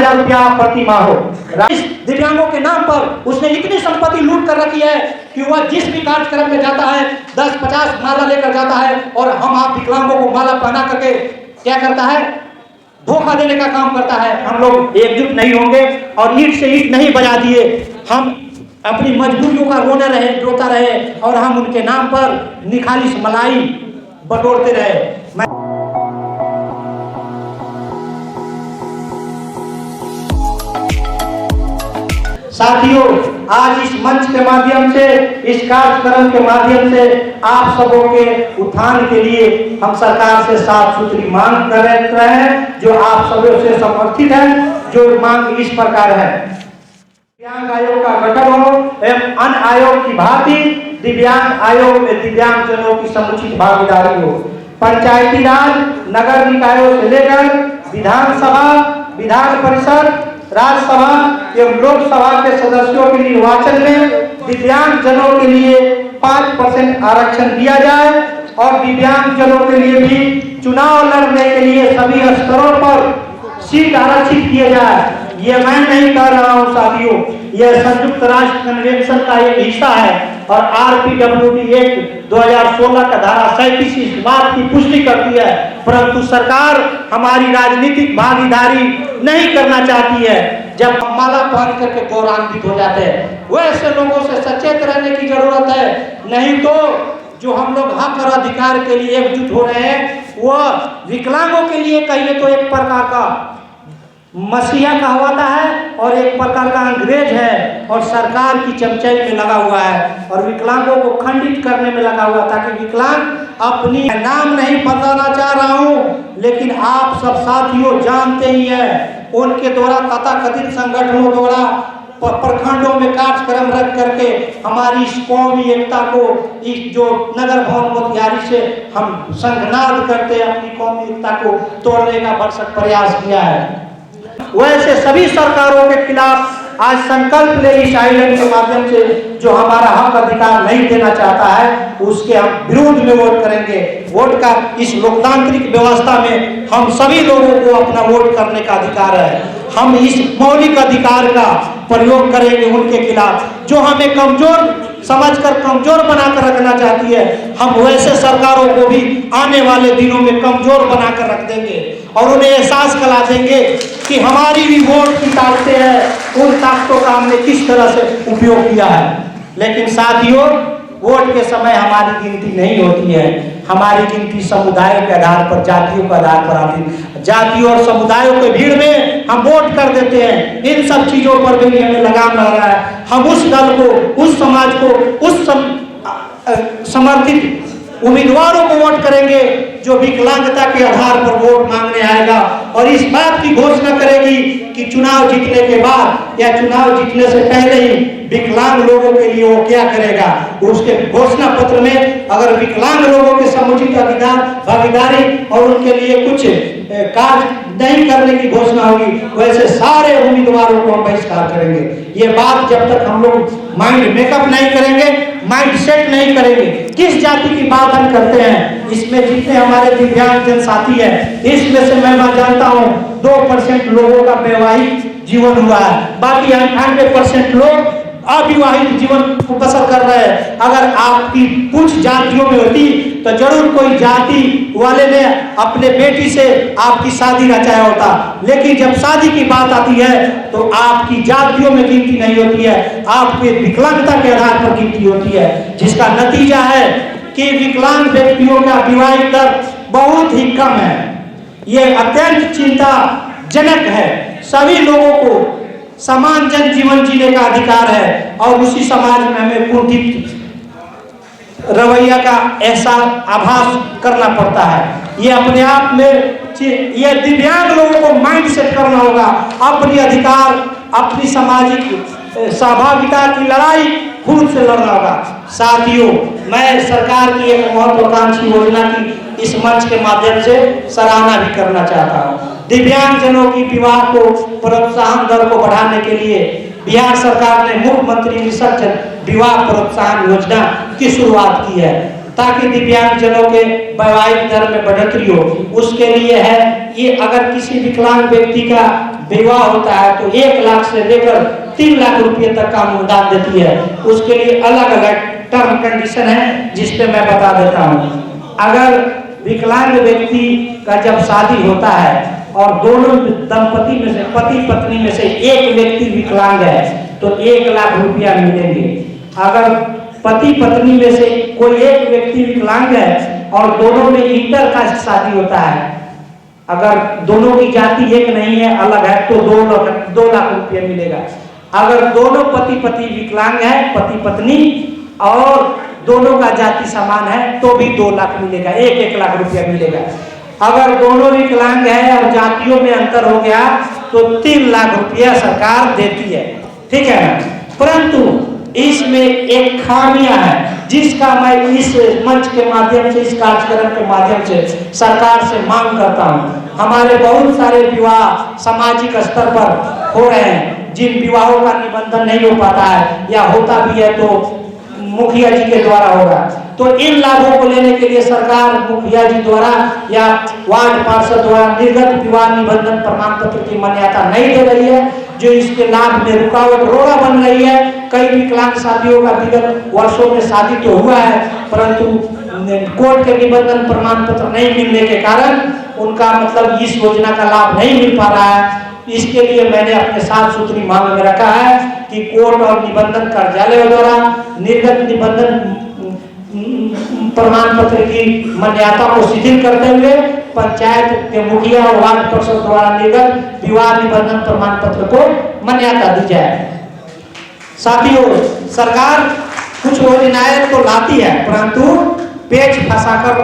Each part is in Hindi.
10,000 रुपया प्रति माह हो। दिव्यांगों के नाम पर उसने इतनी संपत्ति लूट कर रखी है कि वह जिस भी कार्यक्रम में जाता है 10-50 माला लेकर जाता है और हम आप विकलांगों को माला पहना करके क्या करता है, धोखा देने का काम करता है। हम लोग एकजुट नहीं होंगे और ईंट से ईंट नहीं बजा दिए, हम अपनी मजबूरियों का रोता रहे और हम उनके नाम पर निखालिस मलाई बटोरते रहे। साथियों, आज इस मंच के माध्यम से, इस कार्यक्रम के माध्यम से आप सबों के उत्थान के लिए हम सरकार से साफ सुथरी मांग कर रहे हैं, जो आप सबों से समर्थित है। जो मांग इस प्रकार है, दिव्यांग आयोग का गठन हो एवं अन्य आयोग की भांति दिव्यांग आयोग में दिव्यांग जनों की समुचित भागीदारी हो। पंचायती राज, नगर निकायों से लेकर विधानसभा, विधान परिषद, राज्यसभा एवं लोकसभा के सदस्यों के निर्वाचन में दिव्यांग जनों के लिए 5% आरक्षण दिया जाए और दिव्यांग जनों के लिए भी चुनाव लड़ने के लिए सभी स्तरों पर सीट आरक्षित किए जाए। ये मैं नहीं कह रहा हूं साथियों, यह संयुक्त राष्ट्र कन्वेंशन का एक हिस्सा है और RPWD एक्ट 2016 का धारा 37 इस बात की पुष्टि करती है, परंतु सरकार हमारी राजनीतिक भागीदारी नहीं करना चाहती है। जब हम माला पहन करके गौरवान्वित हो जाते हैं, वैसे लोगों से सचेत रहने की जरूरत है। नहीं तो जो हम लोग हक और अधिकार के लिए एकजुट हो रहे हैं, वह विकलांगों के लिए कहिए तो एक प्रकार का मसीहा कहवाता है और एक प्रकार का अंग्रेज है और सरकार की चमचाई में लगा हुआ है और विकलांगों को खंडित करने में लगा हुआ, ताकि विकलांग अपनी नाम नहीं बताना चाह रहा हूं, लेकिन आप सब साथियों जानते ही हैं, उनके द्वारा तथाकथित संगठनों द्वारा प्रखंडों में कार्यक्रम रख करके हमारी इस कौमी एकता को, इस जो नगर भवन मोतिहारी से हम संघनाद करते अपनी कौमी एकता को तोड़ने का भरसक प्रयास किया है। वैसे सभी सरकारों के खिलाफ आज संकल्प ले इस आयोजन के माध्यम से जो हमारा हक अधिकार नहीं देना चाहता है, उसके हम विरोध में वोट करेंगे। वोट का इस लोकतांत्रिक व्यवस्था में हम सभी लोगों को अपना वोट करने का अधिकार है। हम इस मौलिक अधिकार का प्रयोग करेंगे उनके खिलाफ जो हमें कमजोर समझकर कमजोर बनाकर रखना चाहती है। हम वैसे सरकारों को भी आने वाले दिनों में कमजोर बनाकर रख देंगे और उन्हें एहसास करा देंगे कि हमारी भी वोट की ताकतें हैं, उन ताकतों का हमने किस तरह से उपयोग किया है। लेकिन साथियों, वोट के समय हमारी गिनती नहीं होती है, हमारी गिनती समुदायों के आधार पर, जातियों के आधार पर आती है। जातियों और समुदायों के भीड़ में हम वोट कर देते हैं। इन सब चीजों पर भी हमें लगाम लग रहा है। हम उस दल को, उस समाज को, उस समर्थित उम्मीदवारों को वोट करेंगे जो विकलांगता के आधार पर वोट मांगने आएगा और इस बात की घोषणा करेगी कि चुनाव जीतने के बाद या चुनाव जीतने से पहले ही विकलांग लोगों के लिए वो क्या करेगा। उसके घोषणा पत्र में अगर विकलांग लोगों के समुचित अधिकार, भागीदारी और उनके लिए कुछ कार्य नहीं करने की घोषणा होगी, वैसे सारे उम्मीदवारों को हम बहिष्कार करेंगे। ये बात जब तक हम लोग माइंड मेकअप नहीं करेंगे, माइंड सेट नहीं करेंगे, किस जाति की बात हम करते हैं, इसमें जितने हमारे दिव्यांग जन साथी है, इसमें से मैं जानता हूँ 2% लोगों का वैवाहिक जीवन हुआ है, बाकी 98% लोग अविवाहित जीवन को बसर कर रहे हैं। अगर आपकी कुछ जातियों में होती तो जरूर कोई जाति वाले ने अपने बेटी से आपकी शादी रचाया होता, लेकिन जब शादी की बात आती है तो आपकी जातियों में गिनती नहीं होती है, आपके विकलांगता के आधार पर गिनती होती है, जिसका नतीजा है कि विकलांग व्यक्तियों का विवाहित दर बहुत ही कम है। ये अत्यंत चिंताजनक है। सभी लोगों को समान जन जीवन जीने का अधिकार है और उसी समाज में हमें कुंठित रवैया का एहसास आभास करना पड़ता है। ये अपने आप में ये दिव्यांग लोगों को माइंड सेट करना होगा, अपनी अधिकार, अपनी सामाजिक सहभागिता की लड़ाई खुद से लड़ना होगा। साथियों, मैं सरकार की एक महत्वाकांक्षी योजना की इस मंच के माध्यम से सराहना भी करना चाहता हूँ। दिव्यांग जनों की विवाह को प्रोत्साहन दर को बढ़ाने के लिए बिहार सरकार ने मुख्यमंत्री निःशक्त विवाह प्रोत्साहन योजना की शुरुआत की है, ताकि दिव्यांग जनों के वैवाहिक दर में बढ़ोतरी हो। उसके लिए है ये, अगर किसी विकलांग व्यक्ति का विवाह होता है तो 1 लाख से लेकर 3 लाख रुपए तक का अनुदान देती है। उसके लिए अलग अलग टर्म कंडीशन है जिस पे मैं बता देता हूँ। अगर विकलांग व्यक्ति का जब शादी होता है और दोनों दंपति में से पति पत्नी में से एक व्यक्ति विकलांग है तो 1 लाख रुपया मिलेंगे। अगर पति पत्नी में से कोई एक व्यक्ति विकलांग है और दोनों में इंटर का शादी होता है, अगर दोनों की जाति एक नहीं है अलग है तो 2 लाख रुपया मिलेगा। अगर दोनों पति पत्नी विकलांग है पति पत्नी और दोनों का जाति समान है तो भी 2 लाख मिलेगा, 1 लाख रुपया मिलेगा। अगर दोनों विकलांग है और जातियों में अंतर हो गया तो 3 लाख रुपया सरकार देती है, ठीक है ना। परंतु इसमें एक खामियां है जिसका मैं इस मंच के माध्यम से, इस कार्यक्रम के माध्यम से सरकार से मांग करता हूं। हमारे बहुत सारे विवाह सामाजिक स्तर पर हो रहे हैं जिन विवाहों का निबंधन नहीं हो पाता है या होता भी है तो मुखिया जी के द्वारा होगा। तो इन लाभों को लेने के लिए सरकार मुखिया जी द्वारा या वार्ड पार्षद द्वारा निर्गत विवाह निबंधन प्रमाण पत्र की मान्यता नहीं दे रही है, जो इसके लाभ में रुकावट रोड़ा बन रही है। कई विकलांग साथियों का विगत वर्षों में शादी तो हुआ है परंतु कोर्ट के निबंधन प्रमाण पत्र नहीं मिलने के कारण उनका मतलब इस योजना का लाभ नहीं मिल पा रहा है। इसके लिए मैंने अपने 7 सूत्री मांग में रखा है कि कोर्ट और निबंधन कार्यालय द्वारा निर्गत निबंधन प्रमाण पत्र की मान्यता को शिथिल करते हुए पंचायत के मुखिया और वार्ड पार्षद द्वारा निर्गत विवाह निबंधन प्रमाण पत्र को मान्यता दी जाए। साथियों, सरकार कुछ योजनाएं तो लाती है परंतु पेच फंसाकर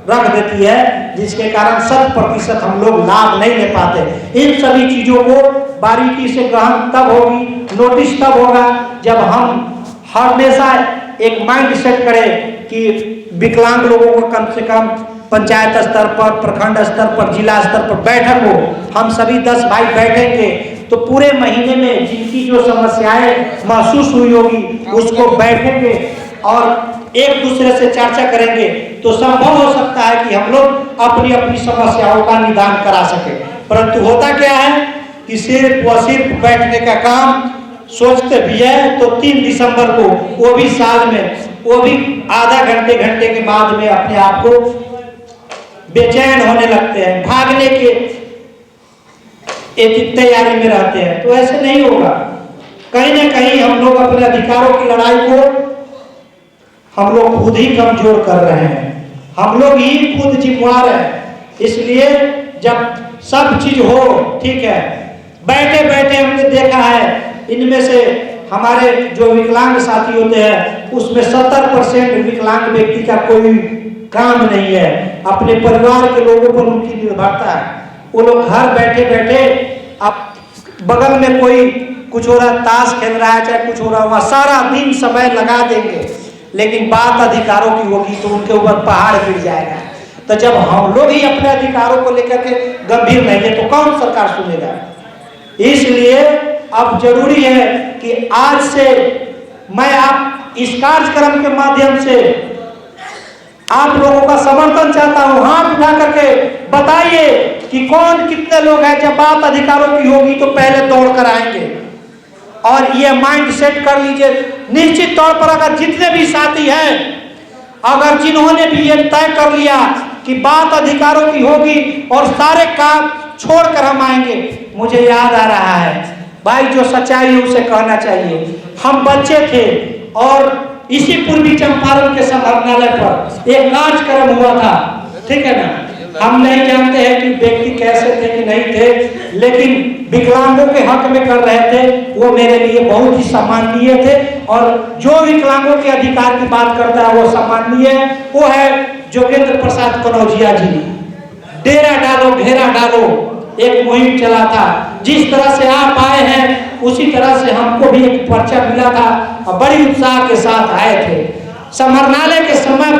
रख देती है जिसके कारण 100% हम लोग लाभ नहीं ले पाते। इन सभी चीजों को बारीकी से ग्रहण तब होगी, नोटिस तब होगा जब हम हमेशा एक माइंड सेट करें कि विकलांग लोगों को कम से कम पंचायत स्तर पर, प्रखंड स्तर पर, जिला स्तर पर बैठक हो। हम सभी 10 भाई बैठेंगे तो पूरे महीने में जिनकी जो समस्याएं महसूस हुई होगी उसको बैठेंगे और एक दूसरे से चर्चा करेंगे तो संभव हो सकता है कि हम लोग अपनी अपनी समस्याओं का निदान करा सके। परंतु होता क्या है कि सिर्फ व सिर्फ बैठने का काम सोचते भी है तो 3 दिसंबर को, वो भी साल में, वो भी आधा घंटे के बाद में अपने आप को बेचैन होने लगते हैं, भागने के एक तैयारी में रहते हैं। तो ऐसे नहीं होगा। कहीं ना कहीं हम लोग अपने अधिकारों की लड़ाई को हम लोग खुद ही कमजोर कर रहे हैं, हम लोग ही खुद जिम्मेवार हैं। इसलिए जब सब चीज हो ठीक है, बैठे बैठे हमने देखा है इनमें से हमारे जो विकलांग साथी होते हैं उसमें 70% विकलांग व्यक्ति का कोई काम नहीं है, अपने परिवार के लोगों पर उनकी निर्भरता है। वो लोग घर बैठे बैठे अब बगल में कोई कुछ हो रहा, ताश खेल रहा है चाहे कुछ हो रहा, वहां सारा दिन समय लगा देंगे, लेकिन बात अधिकारों की होगी तो उनके ऊपर पहाड़ गिर जाएगा। तो जब हम लोग ही अपने अधिकारों को लेकर के गंभीर नहीं है तो कौन सरकार सुनेगा। इसलिए अब जरूरी है कि आज से मैं आप इस कार्यक्रम के माध्यम से आप लोगों का समर्थन चाहता हूं। हाथ उठा करके बताइए कि कौन कितने लोग हैं। जब बात अधिकारों की होगी तो पहले दौड़ कर आएंगे और ये माइंड सेट कर लीजिए निश्चित तौर पर अगर जितने भी साथी हैं, अगर जिन्होंने भी ये तय कर लिया कि बात अधिकारों की होगी और सारे काम छोड़कर हम आएंगे, मुझे याद आ रहा है भाई जो सच्चाई है उसे कहना चाहिए। हम बच्चे थे और इसी पूर्वी चंपारण के संभावनालय पर एक कार्यक्रम हुआ था, ठीक है ना। हम नहीं जानते हैं कि व्यक्ति कैसे थे कि नहीं थे, लेकिन विकलांगों के हक में कर रहे थे। वो मेरे लिए बहुत ही सम्माननीय थे और जो विकलांगों के अधिकार की बात करता है वो सम्माननीय है। वो है जोगेंद्र प्रसाद कनौजिया जी। डेरा डालो घेरा डालो एक मुहिम चला था। जिस तरह से आप आए हैं उसी तरह से हमको भी एक पर्चा मिला था और बड़ी उत्साह के साथ आए थे। समाहरणालय के समय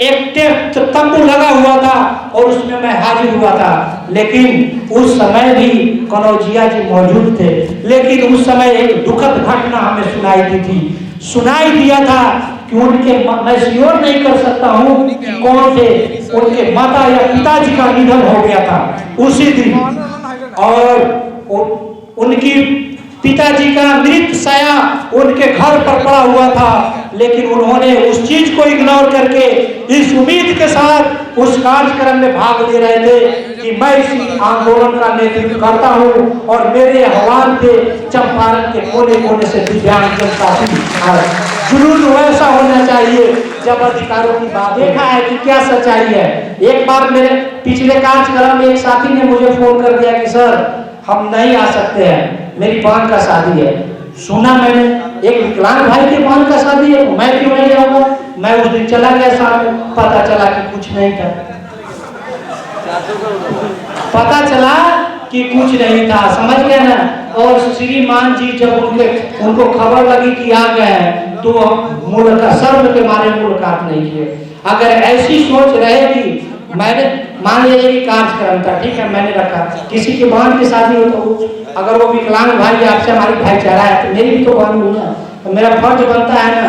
एक तंबू लगा हुआ था और उसमें मैं हाजिर हुआ था, लेकिन उस समय भी कनौजिया जी मौजूद थे। लेकिन उस समय एक दुखद घटना हमें सुनाई दी थी, सुनाई दिया था कि उनके, मैं श्योर नहीं कर सकता हूँ कि कौन थे, उनके माता या पिताजी का निधन हो गया था उसी दिन। और उनकी पिताजी का मृत साया उनके घर पर पड़ा हुआ था, लेकिन उन्होंने उस चीज को इग्नोर करके इस उम्मीद के साथ उस कार्यक्रम में भाग ले रहे थे कि मैं इसी आंदोलन का नेतृत्व करता हूं और मेरे आह्वान पे चंपारण के कोने कोने से दिव्यांग जनता की जुनून वैसा होना चाहिए जब अधिकारों की बात। देखा है कि क्या सच्चाई है। एक बार मेरे पिछले कार्यक्रम में एक साथी ने मुझे फोन कर दिया कि सर हम नहीं आ सकते हैं, मेरी बहन का शादी है। सुना मैंने एक विकलांग भाई के बहन का शादी है, मैं क्यों नहीं जाऊंगा। मैं उस दिन चला गया साथ में, पता चला कि कुछ नहीं था, पता चला कि कुछ नहीं था, समझ गए ना। और श्रीमान जी जब उनको खबर लगी कि आ गए हैं तो मुलाकात शर्म के मारे मुलाकात नहीं किए। अगर ऐसी सोच रहेगी, मैंने मान लीजिए कि कार्यक्रम था, ठीक है, मैंने रखा, किसी की बहन की शादी हो तो अगर वो विकलांग भाई आपसे हमारी भाईचारा है तो मेरी भी तो बहन हुई ना, तो मेरा फर्ज बनता है ना।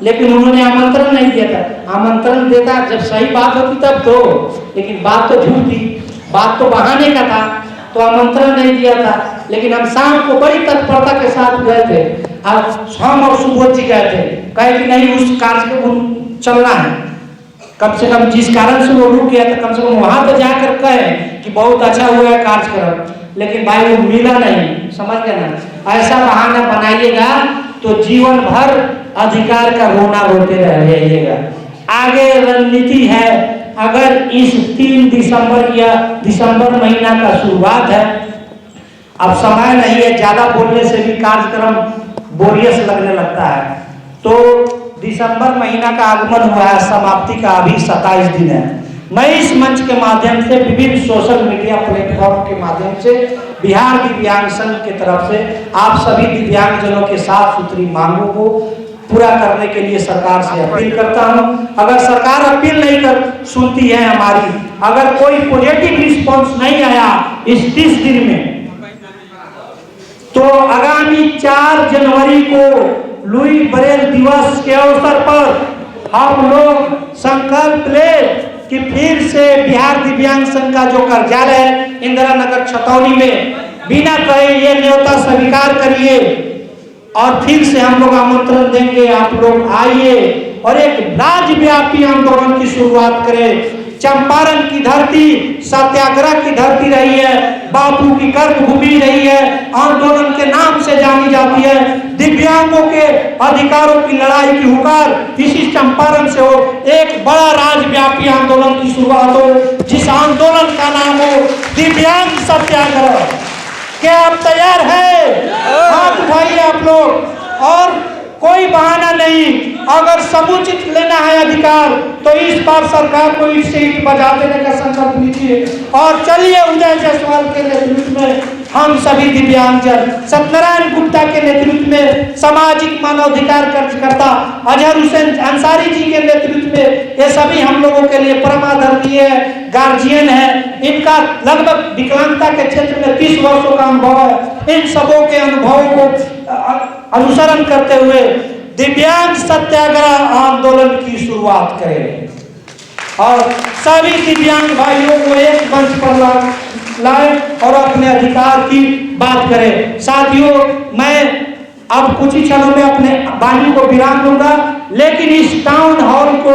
लेकिन उन्होंने आमंत्रण नहीं दिया था। आमंत्रण देता जब सही बात होती तब तो, लेकिन बात तो झूठ थी, बात तो बहाने का था, तो आमंत्रण नहीं दिया था। लेकिन हम शाम को बड़ी तत्परता के साथ गए थे, अब शाम और सुबोध जी गए थे, कहे कि नहीं उस कार्य को चलना है, कम से कम जिस कारण से वो रुक गया था कम से कम वहां तो जाकर कहे कि बहुत अच्छा हुआ है कार्यक्रम। लेकिन भाई वो मिला नहीं, समझ गए ना। ऐसा बहाना बनाइएगा तो जीवन भर अधिकार का रोना रोते रह जाइएगा। आगे रणनीति है, अगर इस 3 दिसंबर या दिसंबर महीना का शुरुआत है, अब समय नहीं है, ज्यादा बोलने से भी कार्यक्रम बोरियस लगने लगता है। तो दिसंबर महीना का आगमन हुआ है, समाप्ति का अभी 27 दिन है। मैं इस मंच के माध्यम से विभिन्न सोशल मीडिया प्लेटफॉर्म के माध्यम से बिहार दिव्यांग संघ की तरफ से आप सभी दिव्यांगजनों के साफ सुथरी मांगों को पूरा करने के लिए सरकार से अपील करता हूं। अगर सरकार अपील नहीं कर सुनती है हमारी, अगर कोई पॉजिटिव रिस्पॉन्स नहीं आया इस 30 दिन में, तो आगामी 4 जनवरी को लुई ब्रेल दिवस के अवसर पर हम लोग संकल्प ले कि फिर से बिहार दिव्यांग संघ का जो कार्यालय है इंदिरा नगर छतौनी में बिना कहे ये न्योता स्वीकार करिए और फिर से हम लोग आमंत्रण देंगे, आप लोग आइए और एक राज्यव्यापी आंदोलन की शुरुआत करें। चंपारण की धरती सत्याग्रह की धरती रही है, बापू की कर्मभूमि रही है, आंदोलन के नाम से जानी जाती है। दिव्यांगों के अधिकारों की लड़ाई की हुकार इसी चंपारण से हो, एक बड़ा राज्यव्यापी आंदोलन की शुरुआत हो, जिस आंदोलन का नाम हो दिव्यांग सत्याग्रह। क्या आप तैयार हैं? हाथ उठाइए आप लोग। और कोई बहाना नहीं, अगर समुचित लेना है अधिकार तो इस बार सरकार को ईंट से ईंट बजा देने का संकल्प लीजिए और चलिए उदय जायसवाल के नेतृत्व में हम सभी दिव्यांगजन, सत्यनारायण गुप्ता के नेतृत्व में सामाजिक मानवाधिकार कार्यकर्ता अजहर हुसैन अंसारी जी के नेतृत्व में, ये सभी हम लोगों के लिए परमादरणीय गार्जियन है। इनका लगभग विकलांगता के क्षेत्र में 30 वर्षों का अनुभव है। इन सबों के अनुभवों को अनुसरण करते हुए दिव्यांग सत्याग्रह आंदोलन की शुरुआत करें और सभी दिव्यांग भाइयों को एक मंच पर लाए और अपने अधिकार की बात करें। साथियों, मैं अब कुछ ही क्षणों में अपने वाणी को विराम दूंगा, लेकिन इस टाउन हॉल को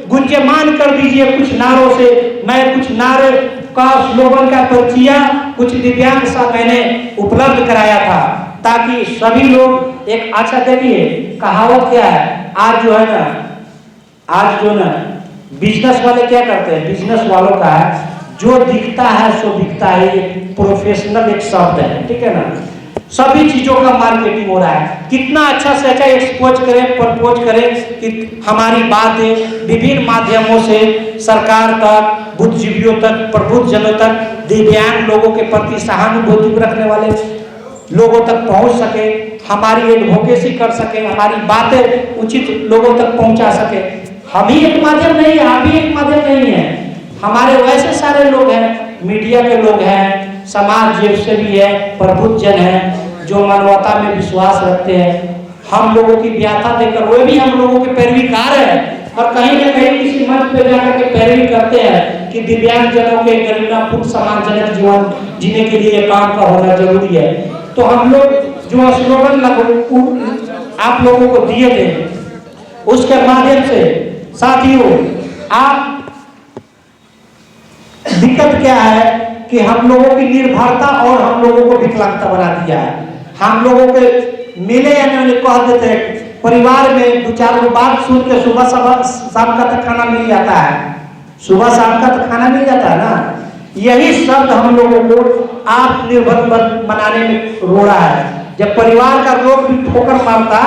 गुंजयमान कर दीजिए कुछ नारों से। मैं कुछ नारे का स्लोगन का परिचय कुछ दिव्यांग सा मैंने उपलब्ध कराया था ताकि सभी लोग एक अच्छा, देखिए कहावत क्या है, आज जो ना बिजनेस वाले क्या करते हैं, बिजनेस वालों का है जो दिखता है सो बिकता है, ये प्रोफेशनल एक शब्द है, ठीक है ना। सभी चीजों का मार्केटिंग हो रहा है, कितना अच्छा से अच्छा एक्सपोज करें, प्रपोज करें कि हमारी बातें विभिन्न माध्यमों से सरकार तक, बुद्धिजीवियों तक, प्रबुद्धजनों तक, दिव्यांग लोगों के प्रति सहानुभूति रखने वाले लोगों तक पहुंच सके, हमारी एडवोकेसी कर सके, हमारी बातें उचित लोगों तक पहुंचा सके। हम ही एक माध्यम नहीं है, आप ही एक माध्यम नहीं है, हमारे वैसे सारे लोग हैं, मीडिया के लोग हैं, समाज से भी है, प्रबुद्धजन है जो मानवता में विश्वास रखते हैं। हम लोगों की व्याथा देकर वे भी हम लोगों के पैरवीकार है और कहीं न कहीं किसी मंच पे जाकर के पैरवी करते हैं कि दिव्यांगजनों के गरिमापूर्ण सम्मानजनक जीवन जीने के लिए ये काम का होना जरूरी है। तो हम लोग जो स्लोगन आप लोगों को दिए थे उसके माध्यम से साथियों, आप दिक्कत क्या है कि हम लोगों की निर्भरता और हम लोगों को विकलांगता बना दिया है। हम लोगों के मिले कह देते हैं परिवार में दो चार बात सुन के सुबह शाम का तो खाना मिल जाता है, सुबह शाम का तो खाना मिल जाता है ना। यही शब्द हम लोगों को आत्मनिर्भर बनाने में रोड़ा है। जब परिवार का लोग भी ठोकर मारता,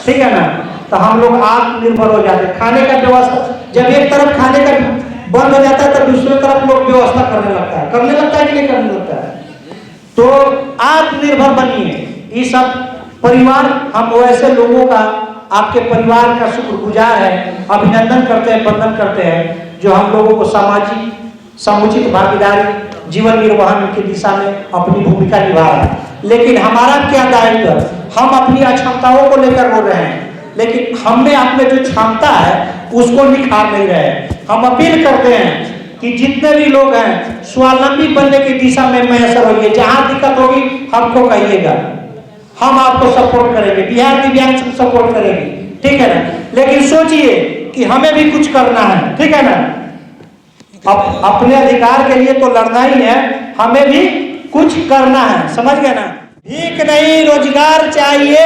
ठीक है ना, तो हम लोग आत्मनिर्भर हो जाते। खाने का व्यवस्था, जब एक तरफ खाने का बंद हो जाता है तो दूसरी तरफ लोग व्यवस्था करने लगता है कि नहीं करने लगता है। तो आत्मनिर्भर बनिए। ये सब परिवार, हम वैसे लोगों का, आपके परिवार का शुक्रगुजार है, अभिनंदन करते हैं, वंदन करते हैं जो हम लोगों को सामाजिक समुचित भागीदारी जीवन निर्वहन की दिशा में अपनी भूमिका निभा रहा है। लेकिन हमारा क्या दायित्व, हम अपनी अक्षमताओं को लेकर रो रहे हैं, लेकिन हम में अपने जो क्षमता है उसको निखार नहीं रहे। हम अपील करते हैं कि जितने भी लोग हैं स्वावलंबी बनने की दिशा में मैसर होइए। जहां दिक्कत होगी हमको कहिएगा, हम आपको सपोर्ट करेंगे, बिहार दिव्यांग सपोर्ट करेगी, ठीक है ना। लेकिन सोचिए कि हमें भी कुछ करना है, ठीक है ना। अपने अधिकार के लिए तो लड़ना ही है, हमें भी कुछ करना है, समझ गए ना। भीख नहीं, रोजगार चाहिए,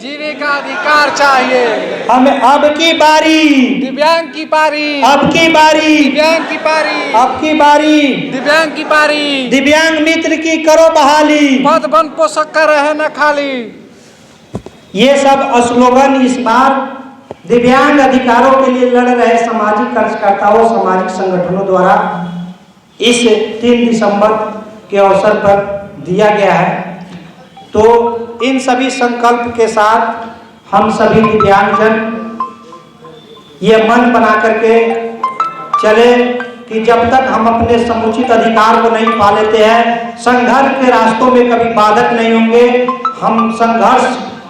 जीने का अधिकार चाहिए। हमें अब की बारी दिव्यांग की पारी, अब की बारी दिव्यांग की पारी, अब की बारी दिव्यांग की पारी, दिव्यांग मित्र की करो बहाली, पद बन पोषक का रहे न खाली। ये सब स्लोगन इस बार दिव्यांग अधिकारों के लिए लड़ रहे सामाजिक कार्यकर्ताओं, सामाजिक संगठनों द्वारा इस 3 दिसंबर के अवसर पर दिया गया है। तो इन सभी संकल्प के साथ हम सभी दिव्यांगजन ये मन बना करके चले कि जब तक हम अपने समुचित अधिकार को नहीं पा लेते हैं, संघर्ष के रास्तों में कभी बाधक नहीं होंगे। हम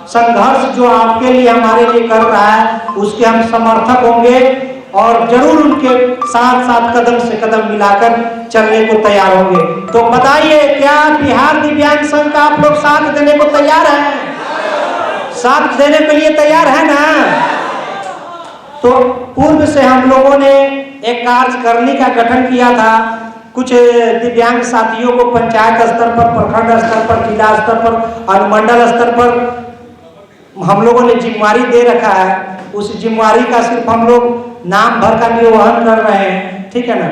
संघर्ष जो आपके लिए हमारे लिए कर रहा है उसके हम समर्थक होंगे और जरूर उनके साथ साथ कदम से कदम मिलाकर चलने को तैयार होंगे। तो बताइए, क्या बिहार दिव्यांग संघ का आप लोग साथ देने को तैयार हैं? साथ देने के लिए तैयार है ना? तो पूर्व से हम लोगों ने एक कार्यकारिणी का गठन किया था। कुछ दिव्यांग साथियों को पंचायत स्तर पर, प्रखंड स्तर पर, जिला स्तर पर, अनुमंडल स्तर पर हम लोगों ने जिम्मेवारी दे रखा है। उस जिम्मेवारी का सिर्फ हम लोग नाम भर का निर्वहन कर रहे हैं, ठीक है ना।